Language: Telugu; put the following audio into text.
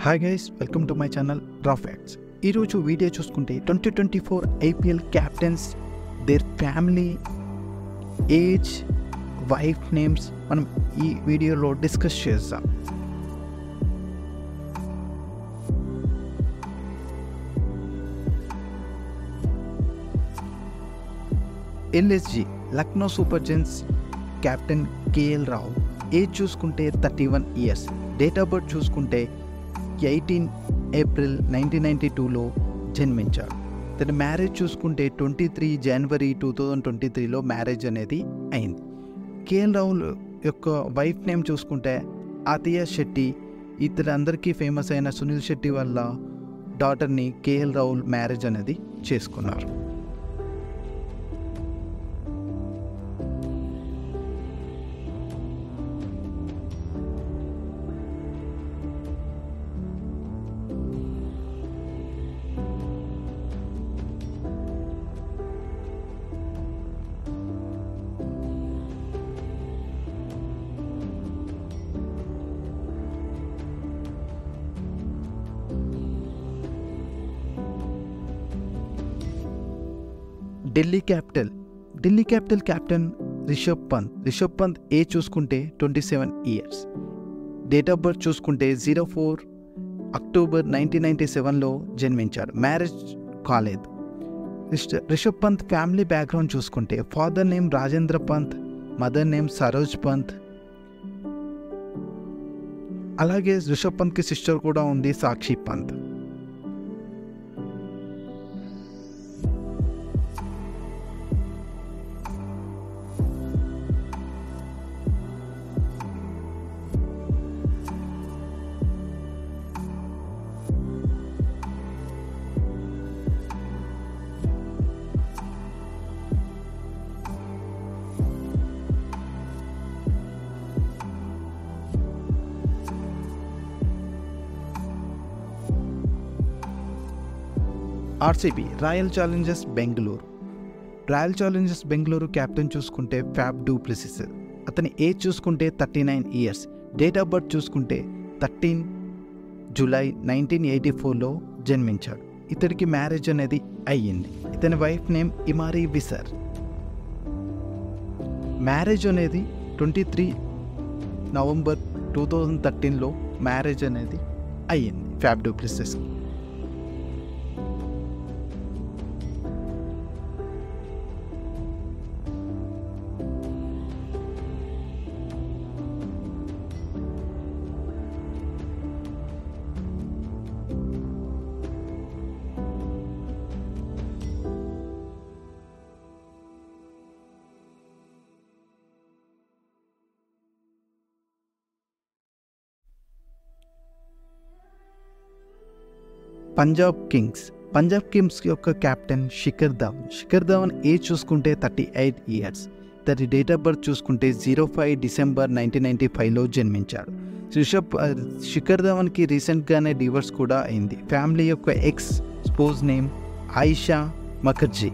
Hi guys, welcome to my channel రా ఫ్యాక్ట్స్. ఈరోజు వీడియో చూసుకుంటే 2024 IPL captains, their family, age, wife names మనం ఈ వీడియోలో డిస్కస్ చేద్దాం. LSG Lucknow super Giants captain KL Rahul. Age చూసుకుంటే 31 ఇయర్స్. డేట్ ఆఫ్ బర్త్ చూసుకుంటే 18 ఏప్రిల్ 1992లో జన్మించారు. తన మ్యారేజ్ చూసుకుంటే 23 జనవరి 2023లో మ్యారేజ్ అనేది అయింది. కేఎల్ రాహుల్ యొక్క వైఫ్ నేమ్ చూసుకుంటే ఆతియా శెట్టి. ఇతరందరికీ ఫేమస్ అయిన సునీల్ శెట్టి వాళ్ళ డాటర్ని కేఎల్ రాహుల్ మ్యారేజ్ అనేది చేసుకున్నారు. Delhi capital captain Rishabh Pant. Age చూసుకుంటే 27 ఇయర్స్. డేట్ ఆఫ్ బర్త్ చూసుకుంటే 04 అక్టోబర్ 1997లో జన్మించాడు. మ్యారేజ్ కాలేదు. రిషబ్ పంత్ ఫ్యామిలీ బ్యాక్గ్రౌండ్ చూసుకుంటే father name Rajendra Pant, mother name Saroj Pant. అలాగే రిషబ్ పంత్కి సిస్టర్ కూడా ఉంది, Sakshi Pant. RCB royal challengers Bengaluru captain చూసుకుంటే ఫ్యాబ్ డు ప్లెసిస్. అతని ఏజ్ చూసుకుంటే 39 ఇయర్స్. డేట్ ఆఫ్ బర్త్ చూసుకుంటే 13 జూలై 1984లో జన్మించాడు. ఇతడికి మ్యారేజ్ అనేది అయ్యింది. ఇతని వైఫ్ నేమ్ ఇమారీ విసర్. మ్యారేజ్ అనేది 23 నవంబర్ 2013లో మ్యారేజ్ అనేది అయ్యింది fab du Plessis. Punjab Kings యొక్క కెప్టెన్ శిఖర్ ధవన్. ఏజ్ చూసుకుంటే 38 ఇయర్స్. ఇతని డేట్ ఆఫ్ బర్త్ చూసుకుంటే 05 డిసెంబర్ 1995లో జన్మించాడు. శిఖర్ ధవన్కి రీసెంట్గానే డివోర్స్ కూడా అయింది. ఫ్యామిలీ యొక్క ఎక్స్ స్పోజ్ నేమ్ ఆయిషా ముఖర్జీ.